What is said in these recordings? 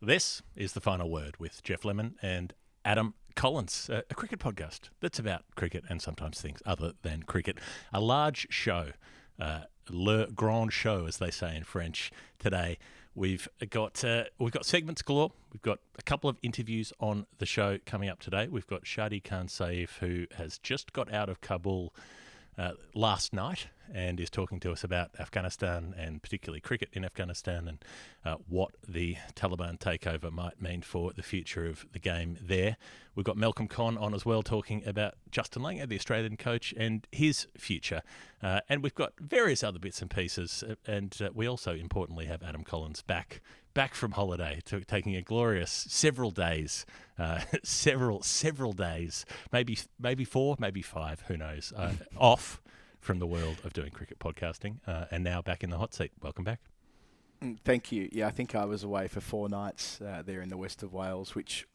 This is The Final Word with Geoff Lemon and Adam Collins, a cricket podcast that's about cricket and sometimes things other than cricket. A large show, le grand show, as they say in French today. We've got segments galore. We've got a couple of interviews on the show coming up today. We've got Shadi Khan Saif, who has just got out of Kabul last night and is talking to us about Afghanistan and particularly cricket in Afghanistan and what the Taliban takeover might mean for the future of the game there. We've got Malcolm Conn on as well talking about Justin Langer, the Australian coach, and his future. And we've got various other bits and pieces. And we also, importantly, have Adam Collins back from holiday, taking a glorious several days, several days, maybe 4, maybe 5, who knows, off from the world of doing cricket podcasting, and now back in the hot seat. Welcome back. Thank you. Yeah, I think I was away for 4 nights there in the west of Wales, which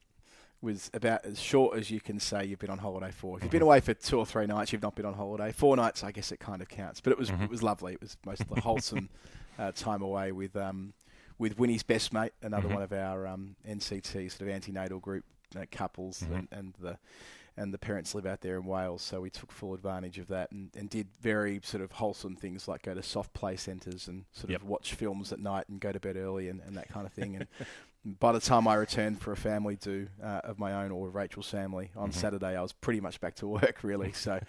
was about as short as you can say you've been on holiday for. If you've been away for 2 or 3 nights, you've not been on holiday. 4 nights, I guess it kind of counts. But it was lovely. It was most of the wholesome time away with Winnie's best mate, another one of our NCT sort of antenatal group couples, and the parents live out there in Wales, so we took full advantage of that and did very sort of wholesome things like go to soft play centres and sort of watch films at night and go to bed early and that kind of thing. And by the time I returned for a family do of my own or Rachel's family on Saturday, I was pretty much back to work, really. So,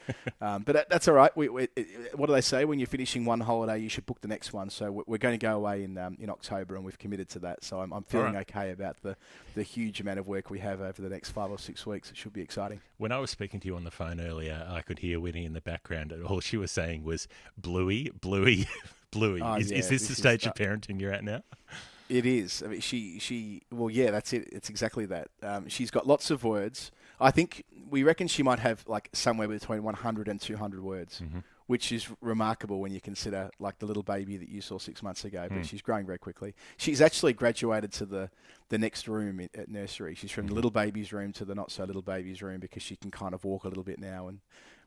but that's all right. What do they say? When you're finishing one holiday, you should book the next one. So we're going to go away in October, and we've committed to that. So I'm feeling okay about the huge amount of work we have over the next 5 or 6 weeks. It should be exciting. When I was speaking to you on the phone earlier, I could hear Winnie in the background, and all she was saying was Bluey. Oh, is this the stage of parenting you're at now? It is. I mean, well, yeah, that's it. It's exactly that. She's got lots of words. I think we reckon she might have like somewhere between 100 and 200 words, which is remarkable when you consider like the little baby that you saw 6 months ago, but she's growing very quickly. She's actually graduated to the next room at nursery. She's from the little baby's room to the not so little baby's room because she can kind of walk a little bit now. And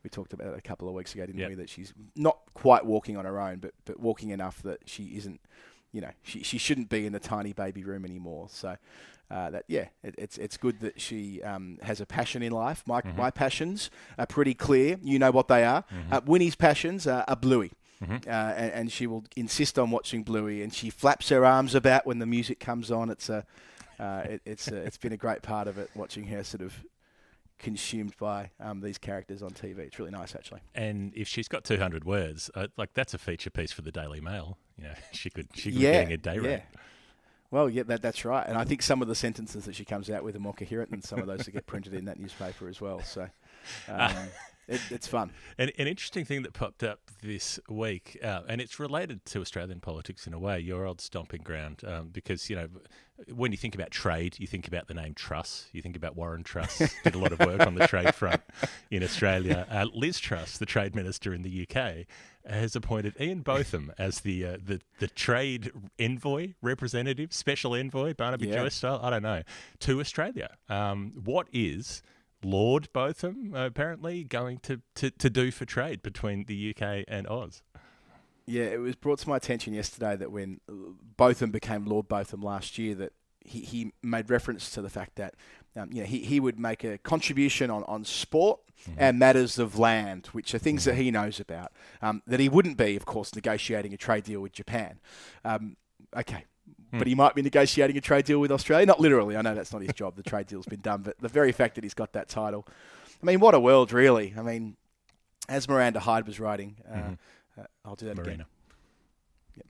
we talked about it a couple of weeks ago, didn't we, that she's not quite walking on her own, but walking enough that she isn't, she shouldn't be in the tiny baby room anymore. So it's good that she has a passion in life. My passions are pretty clear. You know what they are. Winnie's passions are Bluey. And she will insist on watching Bluey, and she flaps her arms about when the music comes on. It's been a great part of it, watching her sort of consumed by these characters on TV. It's really nice, actually. And if she's got 200 words, that's a feature piece for the Daily Mail. She could be getting a day rate. Well, yeah, that's right. And I think some of the sentences that she comes out with are more coherent than some of those that get printed in that newspaper as well. So it's fun. An interesting thing that popped up this week, and it's related to Australian politics in a way, your old stomping ground, because, when you think about trade, you think about the name Truss. You think about Warren Truss, did a lot of work on the trade front in Australia. Liz Truss, the trade minister in the UK, has appointed Ian Botham as the trade envoy representative, special envoy, Barnaby Joyce style, I don't know, to Australia. What is Lord Botham apparently going to do for trade between the UK and Oz? Yeah, it was brought to my attention yesterday that when Botham became Lord Botham last year, that he made reference to the fact that he would make a contribution on sport and matters of land, which are things that he knows about. That he wouldn't be, of course, negotiating a trade deal with Japan. But he might be negotiating a trade deal with Australia. Not literally. I know that's not his job. The trade deal's been done. But the very fact that he's got that title, I mean, what a world, really. I mean, as Miranda Hyde was writing, I'll do that again. Yep.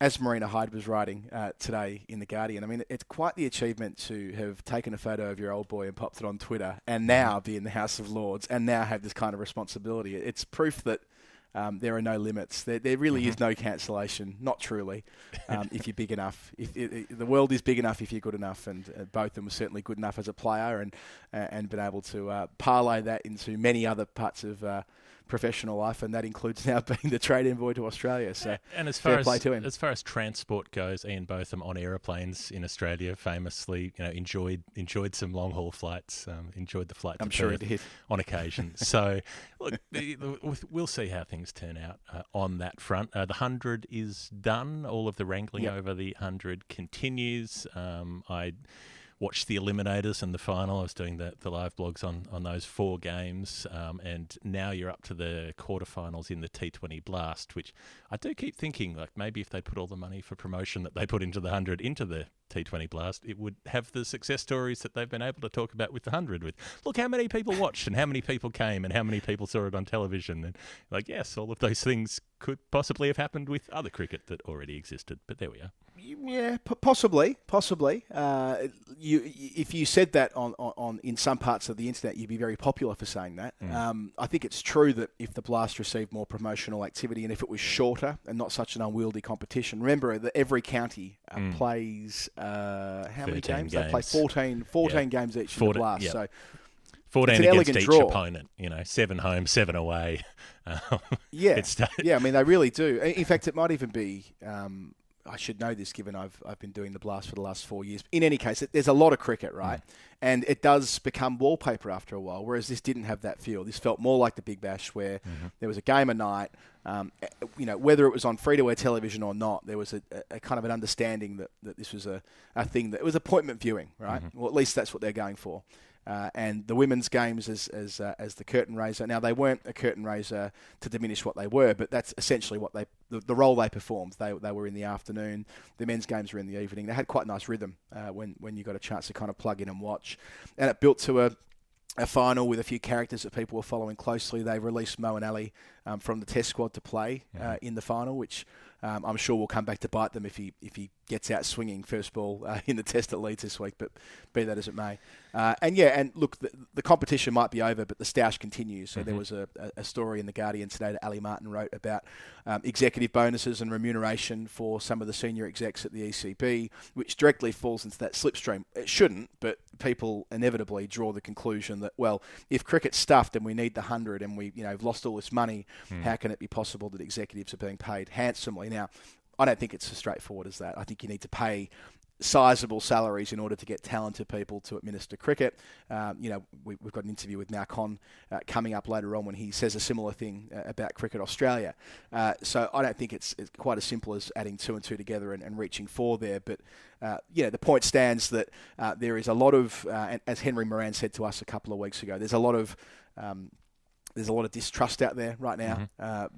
As Marina Hyde was writing today in The Guardian, I mean, it's quite the achievement to have taken a photo of your old boy and popped it on Twitter and now be in the House of Lords and now have this kind of responsibility. It's proof that there are no limits. There really is no cancellation, not truly, if you're big enough. The world is big enough if you're good enough, and Botham was certainly good enough as a player and been able to parlay that into many other parts of professional life, and that includes now being the trade envoy to Australia. So, and as fair play to him. As far as transport goes, Ian Botham on aeroplanes in Australia famously, enjoyed some long haul flights. Enjoyed the flight to Perth sure he did on occasion. So, look, we'll see how things turn out on that front. The 100 is done. All of the wrangling over the 100 continues. I watched the eliminators and the final. I was doing the live blogs on those 4 games, and now you're up to the quarterfinals in the T20 Blast, which I do keep thinking, like, maybe if they put all the money for promotion that they put into the 100 into the T20 Blast, it would have the success stories that they've been able to talk about with the 100. With, look how many people watched and how many people came and how many people saw it on television. And, like, yes, all of those things could possibly have happened with other cricket that already existed. But there we are. Yeah, possibly. If you said that on in some parts of the internet, you'd be very popular for saying that. I think it's true that if the Blast received more promotional activity and if it was shorter and not such an unwieldy competition, remember that every county plays how many games? They play 14 games each in the Blast. So 14 against each opponent, 7 home, 7 away. I mean, they really do. In fact, it might even be... I should know this given I've been doing the Blast for the last 4 years. In any case, there's a lot of cricket, right? And it does become wallpaper after a while, whereas this didn't have that feel. This felt more like the Big Bash where there was a game a night. Whether it was on free-to-air television or not, there was a kind of an understanding that this was a thing that it was appointment viewing, right? Well, at least that's what they're going for. And the women's games as the curtain raiser. Now, they weren't a curtain raiser to diminish what they were, but that's essentially what the role they performed. They were in the afternoon. The men's games were in the evening. They had quite a nice rhythm when you got a chance to kind of plug in and watch. And it built to a final with a few characters that people were following closely. They released Mo and Ali from the Test squad to play in the final, which I'm sure will come back to bite them if he gets out swinging first ball in the Test at Leeds this week. But be that as it may, and look, the competition might be over, but the stoush continues. So there was a story in the Guardian today that Ali Martin wrote about executive bonuses and remuneration for some of the senior execs at the ECB, which directly falls into that slipstream. It shouldn't, but people inevitably draw the conclusion that, well, if cricket's stuffed and we need the 100 and we've lost all this money, how can it be possible that executives are being paid handsomely? Now, I don't think it's as straightforward as that. I think you need to pay sizable salaries in order to get talented people to administer cricket. We've got an interview with Malcolm coming up later on when he says a similar thing about Cricket Australia. So I don't think it's quite as simple as adding 2 and 2 together and reaching 4 there. But the point stands that there is a lot of, as Henry Moran said to us a couple of weeks ago, there's a lot of distrust out there right now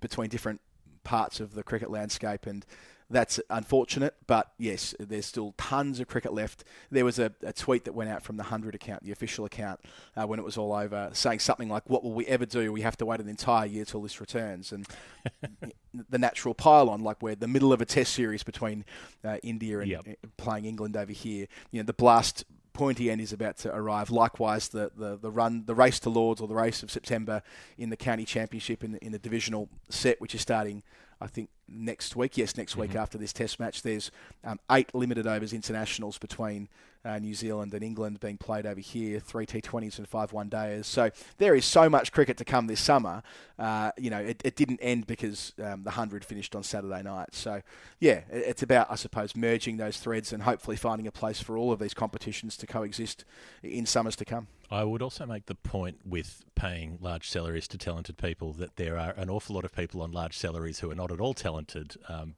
between different parts of the cricket landscape, and that's unfortunate, but yes, there's still tons of cricket left. There was a tweet that went out from the 100 account, the official account, when it was all over, saying something like, what will we ever do? We have to wait an entire year till this returns. And the natural pile-on, like we're in the middle of a test series between India and playing England over here. The Blast pointy end is about to arrive. Likewise, the race to Lords, or the race of September in the county championship in the divisional set, which is starting, I think, next week. Yes, next week after this test match. There's 8 limited overs internationals between New Zealand and England being played over here, 3 T20s and 5 one-dayers. So there is so much cricket to come this summer. It didn't end because the 100 finished on Saturday night. So, yeah, it's about, I suppose, merging those threads and hopefully finding a place for all of these competitions to coexist in summers to come. I would also make the point with paying large salaries to talented people that there are an awful lot of people on large salaries who are not at all talented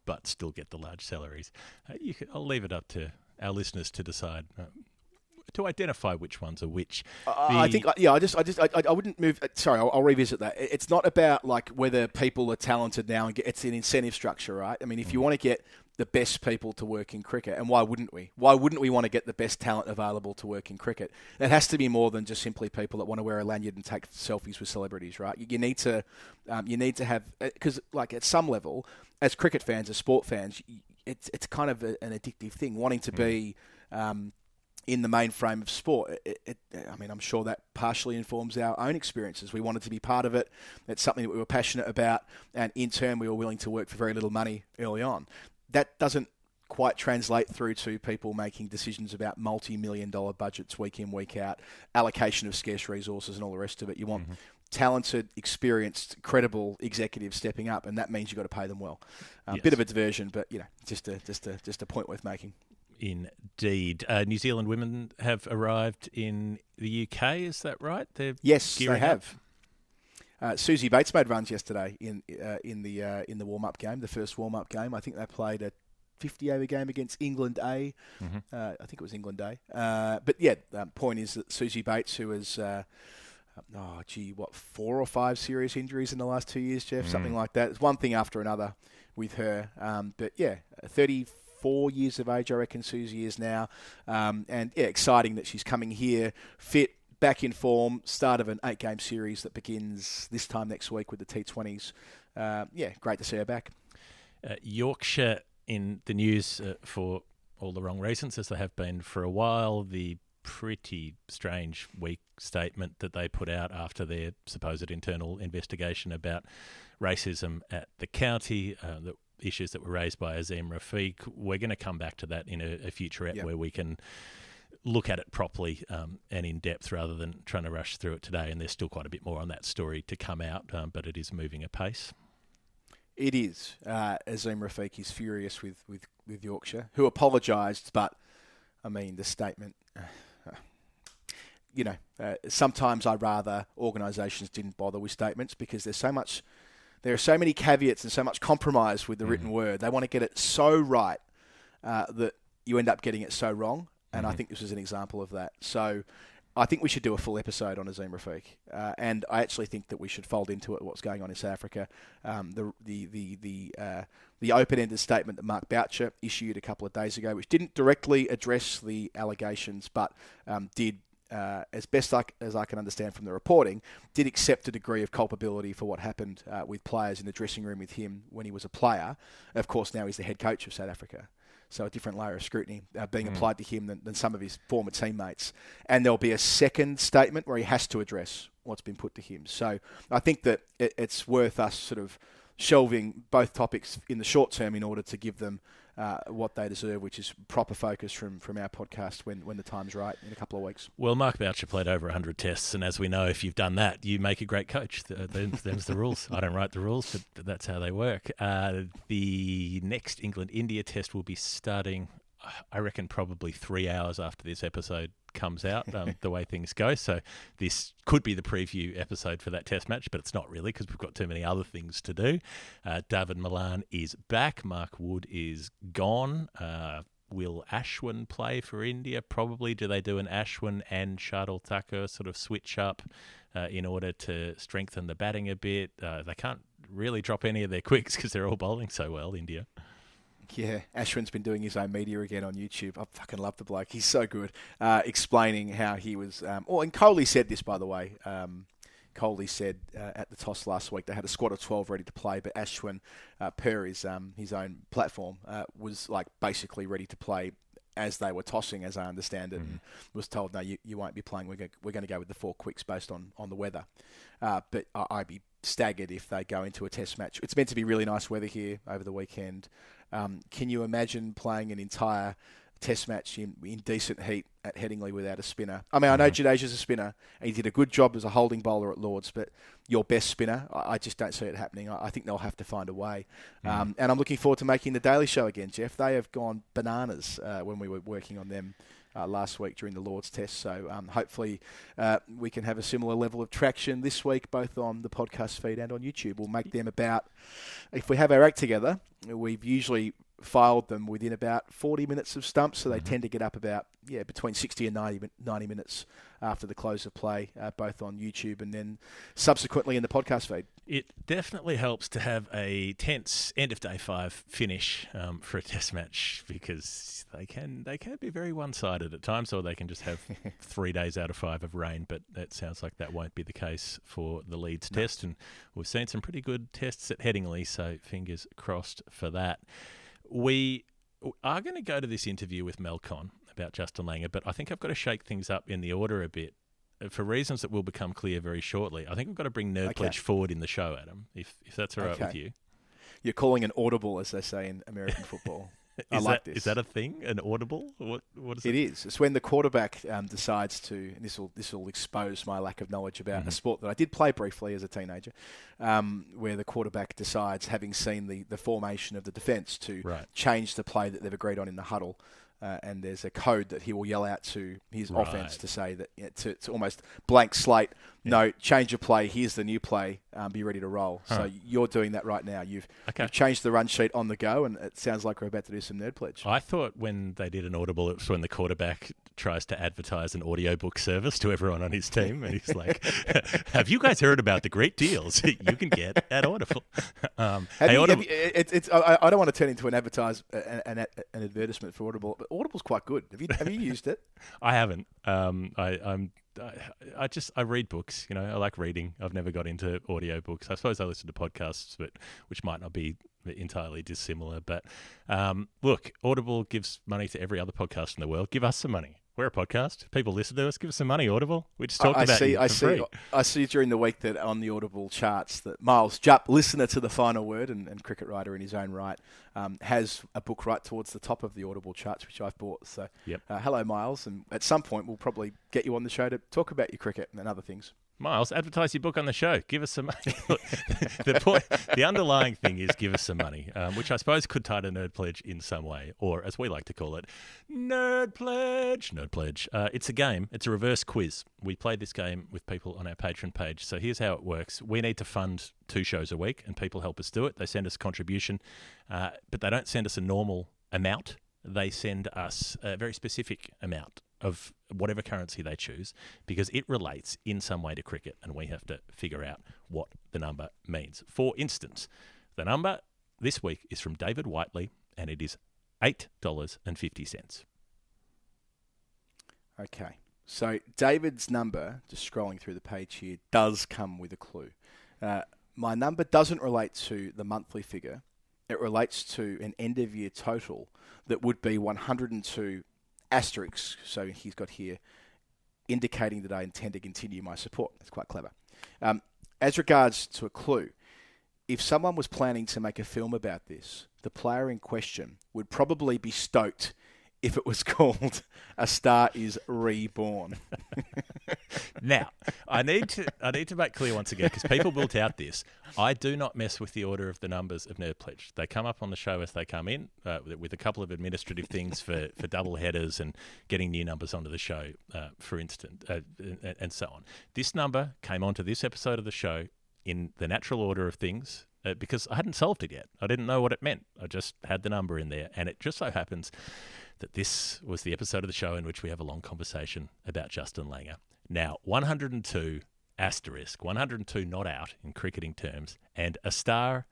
but still get the large salaries. I'll leave it up to our listeners to decide to identify which ones are which. I wouldn't move. Sorry, I'll revisit that. It's not about like whether people are talented now and it's an incentive structure, right? I mean, if you want to get the best people to work in cricket, and why wouldn't we? Why wouldn't we want to get the best talent available to work in cricket? It has to be more than just simply people that want to wear a lanyard and take selfies with celebrities, right? You need to have, because like at some level, as cricket fans, as sport fans, it's kind of an addictive thing, wanting to be in the mainframe of sport. I mean, I'm sure that partially informs our own experiences. We wanted to be part of it. It's something that we were passionate about, and in turn, we were willing to work for very little money early on. That doesn't quite translate through to people making decisions about multi-million-dollar budgets week in, week out, allocation of scarce resources and all the rest of it. You want talented, experienced, credible executives stepping up, and that means you've got to pay them well. Yes. Bit of a diversion, but just a point worth making. Indeed. New Zealand women have arrived in the UK, is that right? Yes, they have. Susie Bates made runs yesterday in the warm-up game, the first warm-up game. I think they played a 50-over game against England A. Mm-hmm. I think it was England A. But yeah, the point is that Susie Bates, who has 4 or 5 serious injuries in the last 2 years, Geoff, something like that. It's one thing after another with her. But yeah, 34 years of age, I reckon Susie is now. And yeah, exciting that she's coming here fit, back in form, start of an 8-game series that begins this time next week with the T20s. Yeah, great to see her back. Yorkshire in the news for all the wrong reasons, as they have been for a while. The pretty strange, weak statement that they put out after their supposed internal investigation about racism at the county, the issues that were raised by Azim Rafiq. We're going to come back to that in a future ep where we can look at it properly and in depth rather than trying to rush through it today. And there's still quite a bit more on that story to come out, but it is moving apace. It is. Azim Rafiq is furious with Yorkshire, who apologised, but, I mean, the statement... sometimes I'd rather organisations didn't bother with statements because there are so many caveats and so much compromise with the written word. They want to get it so right that you end up getting it so wrong, and I think this is an example of that. So I think we should do a full episode on Azim Rafiq, and I actually think that we should fold into it what's going on in South Africa. The open-ended statement that Mark Boucher issued a couple of days ago, which didn't directly address the allegations, but did, as best as I can understand from the reporting, did accept a degree of culpability for what happened with players in the dressing room with him when he was a player. Of course, now he's the head coach of South Africa. So a different layer of scrutiny being applied to him than some of his former teammates. And there'll be a second statement where he has to address what's been put to him. So I think that it's worth us sort of shelving both topics in the short term in order to give them what they deserve, which is proper focus from our podcast when the time's right in a couple of weeks. Well, Mark Boucher played over 100 tests, and as we know, if you've done that, you make a great coach. Them's the rules. I don't write the rules, but that's how they work. The next England-India test will be starting, I reckon, probably 3 hours after this episode comes out, the way things go. So this could be the preview episode for that test match, but it's not really because we've got too many other things to do. David Malan is back. Mark Wood is gone. Will Ashwin play for India? Probably. Do they do an Ashwin and Shardul Thakur sort of switch up in order to strengthen the batting a bit? They can't really drop any of their quicks because they're all bowling so well, India. Yeah, Ashwin's been doing his own media again on YouTube. I fucking love the bloke. He's so good. Explaining how he was... and Kohli said this, by the way. Kohli said at the toss last week they had a squad of 12 ready to play, but Ashwin, per his own platform, was like basically ready to play as they were tossing, as I understand it, and was told, no, you won't be playing. We're going to go with the 4 quicks based on the weather. But I'd be staggered if they go into a test match. It's meant to be really nice weather here over the weekend. Can you imagine playing an entire test match in decent heat at Headingley without a spinner? I mean, I know Jadesia's a spinner, and he did a good job as a holding bowler at Lords, but your best spinner, I just don't see it happening. I think they'll have to find a way. And I'm looking forward to making the Daily Show again, Geoff. They have gone bananas when we were working on them last week during the Lords test. So hopefully we can have a similar level of traction this week, both on the podcast feed and on YouTube. We'll make them about, if we have our act together, we've usually filed them within about 40 minutes of stumps, so they tend to get up about between 60 and 90 minutes after the close of play, both on YouTube and then subsequently in the podcast feed. It definitely helps to have a tense end of day 5 finish for a test match, because they can be very one-sided at times, or they can just have 3 days out of 5 of rain, but that sounds like that won't be the case for the Leeds test, and we've seen some pretty good tests at Headingley, so fingers crossed for that. We are going to go to this interview with Melcon about Justin Langer, but I think I've got to shake things up in the order a bit for reasons that will become clear very shortly. I think we've got to bring Nerd Pledge forward in the show, Adam, if that's all right with you. You're calling an audible, as they say in American football. I like this. Is that a thing? An audible? What is it? It is. It's when the quarterback decides to. And this will expose my lack of knowledge about a sport that I did play briefly as a teenager, where the quarterback decides, having seen the formation of the defence, to change the play that they've agreed on in the huddle. And there's a code that he will yell out to his offense to say that it's almost blank slate. Yeah. No, change your play. Here's the new play. Be ready to roll. So you're doing that right now. You've changed the run sheet on the go, and it sounds like we're about to do some Nerd Pledge. I thought when they did an audible, it was when the quarterback tries to advertise an audiobook service to everyone on his team, and he's like, "Have you guys heard about the great deals you can get at Audible?" I don't want to turn into an advertisement for Audible, but Audible's quite good. Have you used it? I haven't. I read books. I like reading. I've never got into audiobooks. I suppose I listen to podcasts, but which might not be entirely dissimilar. But look, Audible gives money to every other podcast in the world. Give us some money. We're a podcast. People listen to us. Give us some money, Audible. We just talked about you for free. I see during the week that on the Audible charts that Miles Jupp, listener to The Final Word and cricket writer in his own right, has a book right towards the top of the Audible charts, which I've bought. So hello, Miles. And at some point, we'll probably get you on the show to talk about your cricket and other things. Miles, advertise your book on the show. Give us some money. Look, the underlying thing is give us some money, which I suppose could tie to Nerd Pledge in some way, or as we like to call it, Nerd Pledge. Nerd Pledge. It's a game. It's a reverse quiz. We played this game with people on our Patreon page. So here's how it works. We need to fund 2 shows a week, and people help us do it. They send us a contribution, but they don't send us a normal amount. They send us a very specific amount of whatever currency they choose, because it relates in some way to cricket, and we have to figure out what the number means. For instance, the number this week is from David Whiteley, and it is $8.50. Okay. So David's number, just scrolling through the page here, does come with a clue. My number doesn't relate to the monthly figure. It relates to an end-of-year total that would be 102 asterisks. So he's got here indicating that I intend to continue my support. That's quite clever. As regards to a clue, if someone was planning to make a film about this, the player in question would probably be stoked if it was called A Star Is Reborn. Now, I need to make clear once again, because people built out this, I do not mess with the order of the numbers of Nerd Pledge. They come up on the show as they come in, with a couple of administrative things for double headers and getting new numbers onto the show, for instance, and so on. This number came onto this episode of the show in the natural order of things, because I hadn't solved it yet. I didn't know what it meant. I just had the number in there, and it just so happens that this was the episode of the show in which we have a long conversation about Justin Langer. Now, 102 asterisk, 102 not out in cricketing terms, and A Star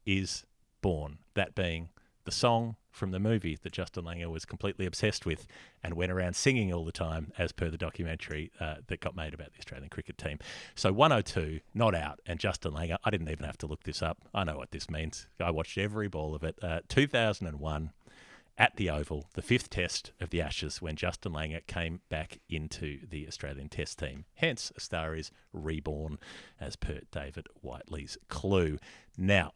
Is Born, that being the song from the movie that Justin Langer was completely obsessed with and went around singing all the time, as per the documentary that got made about the Australian cricket team. So 102 not out, and Justin Langer, I didn't even have to look this up. I know what this means. I watched every ball of it. 2001. At the Oval, the 5th test of the Ashes, when Justin Langer came back into the Australian Test team. Hence, A Star Is Reborn, as per David Whiteley's clue. Now,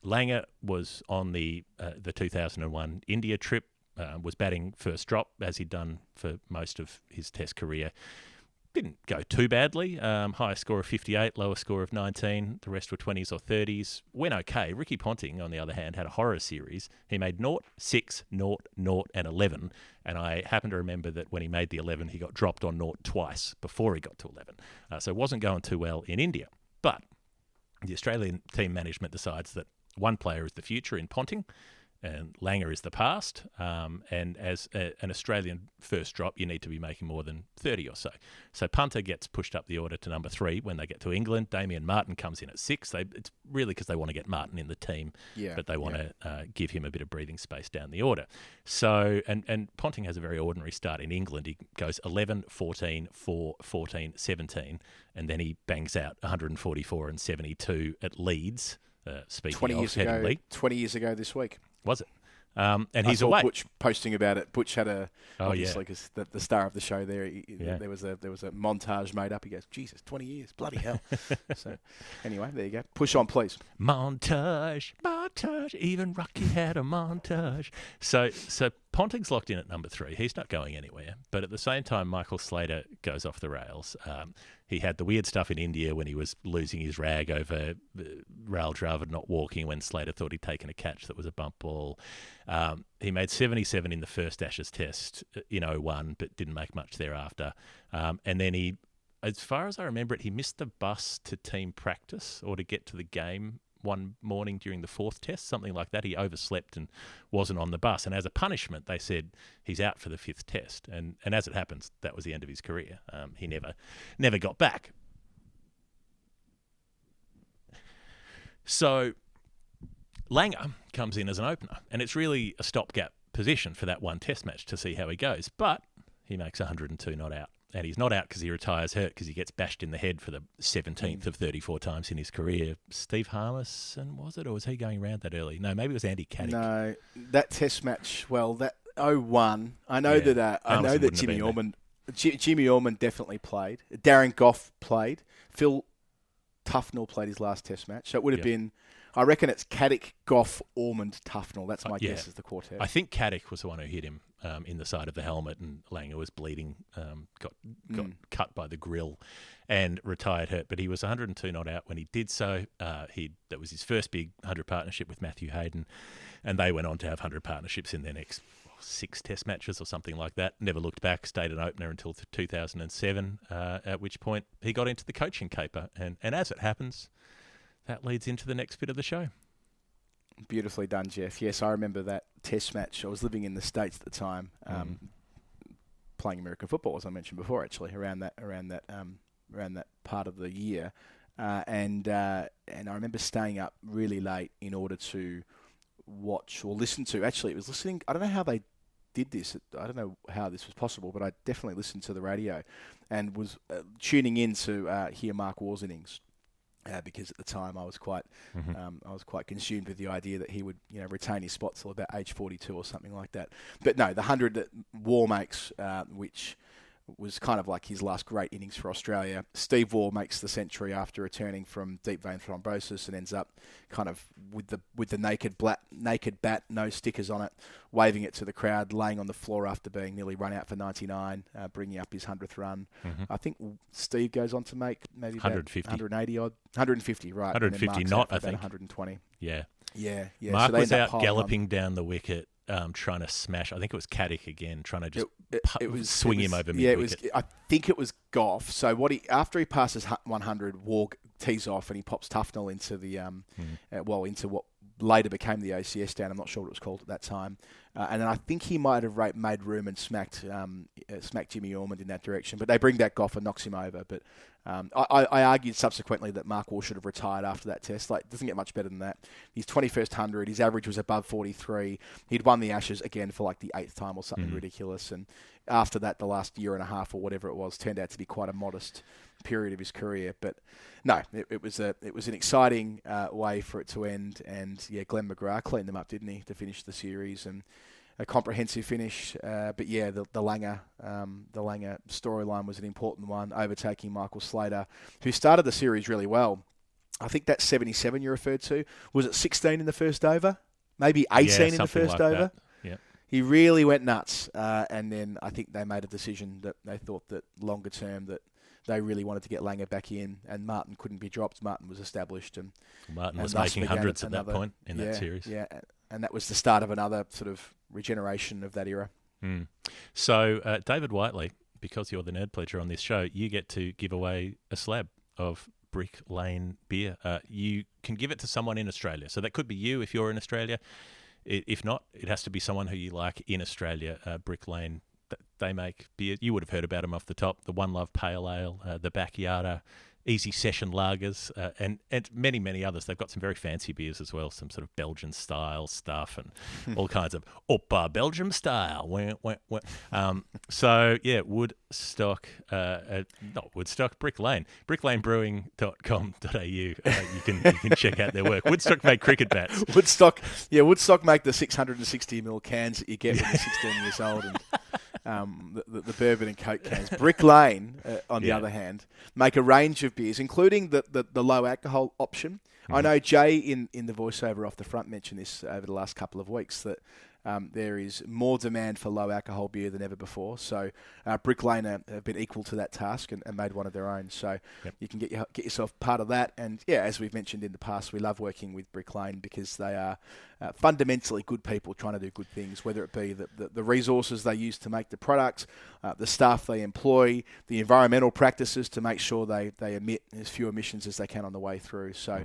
Langer was on the 2001 India trip, was batting first drop, as he'd done for most of his Test career. Didn't go too badly. Highest score of 58, lowest score of 19. The rest were 20s or 30s. Went okay. Ricky Ponting, on the other hand, had a horror series. He made 0, 6, 0, 0, and 11. And I happen to remember that when he made the 11, he got dropped on 0 twice before he got to 11. So it wasn't going too well in India. But the Australian team management decides that one player is the future in Ponting, and Langer is the past. And as an Australian first drop, you need to be making more than 30 or so. So punter gets pushed up the order to number 3 when they get to England. Damien Martin comes in at 6. It's really because they want to get Martin in the team, but they want to give him a bit of breathing space down the order. So, and Ponting has a very ordinary start in England. He goes 11, 14, 4, 14, 17, and then he bangs out 144 and 72 at Leeds. Speaking 20 of years Headingley. ago, 20 years ago this week. Was it? And I he's saw away. Butch posting about it. Butch had a Oh, obviously because the star of the show there. Yeah. There was a montage made up. He goes, Jesus, 20 years, bloody hell. So anyway, there you go. Push on, please. Montage, even Rocky had a montage. So Ponting's locked in at number 3. He's not going anywhere. But at the same time, Michael Slater goes off the rails. He had the weird stuff in India when he was losing his rag over Rail Dravid not walking when Slater thought he'd taken a catch that was a bump ball. He made 77 in the first Ashes Test in 01, but didn't make much thereafter. And then he, as far as I remember it, he missed the bus to team practice or to get to the game one morning during the 4th Test, something like that. He overslept and wasn't on the bus. And as a punishment, they said he's out for the 5th Test. And as it happens, that was the end of his career. He never got back. So Langer comes in as an opener, and it's really a stopgap position for that one Test match to see how he goes. But he makes 102 not out. And he's not out because he retires hurt because he gets bashed in the head for the 17th of 34 times in his career. Steve Harmison, was it? Or was he going around that early? No, maybe it was Andy Caddick. No, that Test match, well, that 01, I know that Jimmy Orman definitely played. Darren Gough played. Phil Tufnell played his last Test match. So it would have been, I reckon it's Caddick, Gough, Ormond, Tufnell. That's my guess is the quartet. I think Caddick was the one who hit him in the side of the helmet, and Langer was bleeding, got cut by the grill and retired hurt. But he was 102 not out when he did so. That was his first big 100 partnership with Matthew Hayden, and they went on to have 100 partnerships in their next 6 Test matches or something like that. Never looked back, stayed an opener until 2007, at which point he got into the coaching caper. And as it happens, that leads into the next bit of the show. Beautifully done, Geoff. Yes, I remember that Test match. I was living in the States at the time, playing American football, as I mentioned before, actually, around that part of the year. And I remember staying up really late in order to watch or listen to. Actually, it was listening. I don't know how they did this. I don't know how this was possible, but I definitely listened to the radio and was tuning in to hear Mark Waugh's innings. Because at the time I was quite consumed with the idea that he would retain his spot till about age 42 or something like that. But no, the 100 that Waugh makes, which was kind of like his last great innings for Australia. Steve Waugh makes the century after returning from deep vein thrombosis and ends up kind of with the naked bat, no stickers on it, waving it to the crowd, laying on the floor after being nearly run out for 99, bringing up his 100th run. I think Steve goes on to make maybe 150. 180 odd, 150, right? 150 not, I think. 120. Yeah. So Mark was out galloping down the wicket, trying to smash. I think it was Caddick again, trying to just swing him over mid-wicket. Yeah, it was. I think it was Gough. So after he passes 100, Waugh tees off and he pops Tufnell into the into what later became the OCS stand. I'm not sure what it was called at that time. And then I think he might have made room and smacked Jimmy Ormond in that direction. But they bring back Gough and knocks him over. But I argued subsequently that Mark Waugh should have retired after that Test. Like, it doesn't get much better than that. His 21st 100, his average was above 43. He'd won the Ashes again for like the 8th time or something ridiculous. And after that, the last year and a half or whatever it was, turned out to be quite a modest period of his career. But no, it was an exciting way for it to end. And yeah, Glenn McGrath cleaned them up, didn't he, to finish the series, and a comprehensive finish. But yeah, the Langer storyline was an important one, overtaking Michael Slater, who started the series really well. I think that 77 you referred to, was it 16 in the first over? Maybe 18 in the first over? Yeah. He really went nuts. And then I think they made a decision that they thought that longer term that they really wanted to get Langer back in, and Martin couldn't be dropped. Martin was established. And Martin was making hundreds at that point in that series. Yeah, and that was the start of another sort of regeneration of that era. So, David Whiteley, because you're the nerd pledger on this show, you get to give away a slab of Brick Lane beer. You can give it to someone in Australia. So that could be you if you're in Australia. If not, it has to be someone who you like in Australia. Brick Lane, they make beer. You would have heard about them off the top. The One Love Pale Ale, the Backyarder, easy session lagers, and many, many others. They've got some very fancy beers as well, some sort of Belgian style stuff and all kinds of Belgium style. So, yeah, Woodstock, not Woodstock, Brick Lane, bricklanebrewing.com.au. You can check out their work. Woodstock make cricket bats. Woodstock make the 660ml cans that you get when you're 16 years old, and the bourbon and Coke cans. Brick Lane, on the other hand, make a range of beers, including the low alcohol option. Mm-hmm. I know Jay in the voiceover off the front mentioned this over the last couple of weeks, that there is more demand for low alcohol beer than ever before. So Brick Lane have been equal to that task and made one of their own. So you can get yourself part of that. And yeah, as we've mentioned in the past, we love working with Brick Lane because they are fundamentally good people trying to do good things, whether it be the resources they use to make the products, the staff they employ, the environmental practices to make sure they emit as few emissions as they can on the way through. So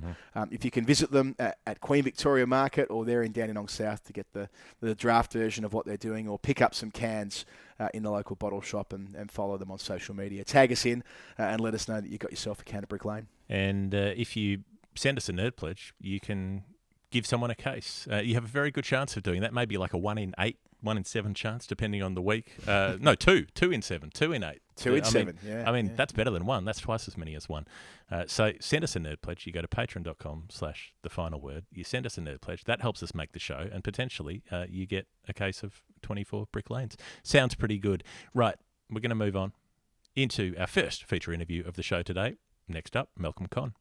if you can visit them at Queen Victoria Market or there in Dandenong South to get the draft version of what they're doing, or pick up some cans in the local bottle shop and follow them on social media. Tag us in and let us know that you got yourself a can of Brick Lane. And if you send us a Nerd Pledge, you can give someone a case. You have a very good chance of doing that. Maybe like a 1 in 8, 1 in 7 chance, depending on the week. No, 2 in 7, 2 in 8. 2 in 7, yeah. I mean, that's better than 1. That's twice as many as 1. So send us a Nerd Pledge. You go to patreon.com/thefinalword. You send us a Nerd Pledge. That helps us make the show, and potentially you get a case of 24 Brick Lanes. Sounds pretty good. Right, we're going to move on into our first feature interview of the show today. Next up, Malcolm Conn.